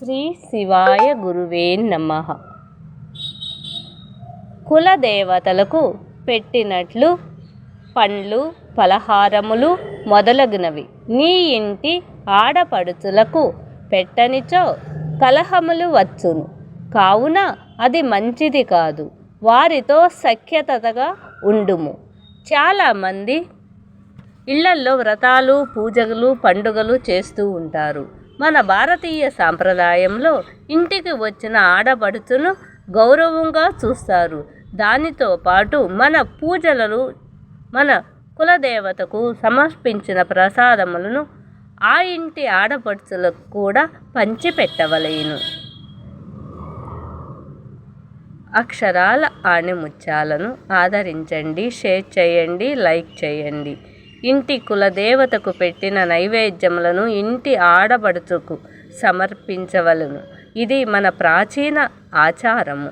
శ్రీ శివాయ గురువే నమః. కులదేవతలకు పెట్టినట్లు పండ్లు పలహారములు మొదలగునవి నీ ఇంటి ఆడపడుచులకు పెట్టనిచో కలహములు వచ్చును. కావున అది మంచిది కాదు. వారితో సఖ్యతగా ఉండుము. చాలామంది ఇళ్లల్లో వ్రతాలు పూజలు పండుగలు చేస్తూ ఉంటారు. మన భారతీయ సాంప్రదాయంలో ఇంటికి వచ్చిన ఆడపడుచును గౌరవంగా చూస్తారు. దానితో పాటు మన పూజలను మన కులదేవతకు సమర్పించిన ప్రసాదములను ఆ ఇంటి ఆడపడుచులకు కూడా పంచిపెట్టవలెను. అక్షరాల ఆణిముత్యాలను ఆదరించండి, షేర్ చేయండి, లైక్ చేయండి. ఇంటి కులదేవతకు పెట్టిన నైవేద్యములను ఇంటి ఆడపడుచుకు సమర్పించవలెను. ఇది మన ప్రాచీన ఆచారము.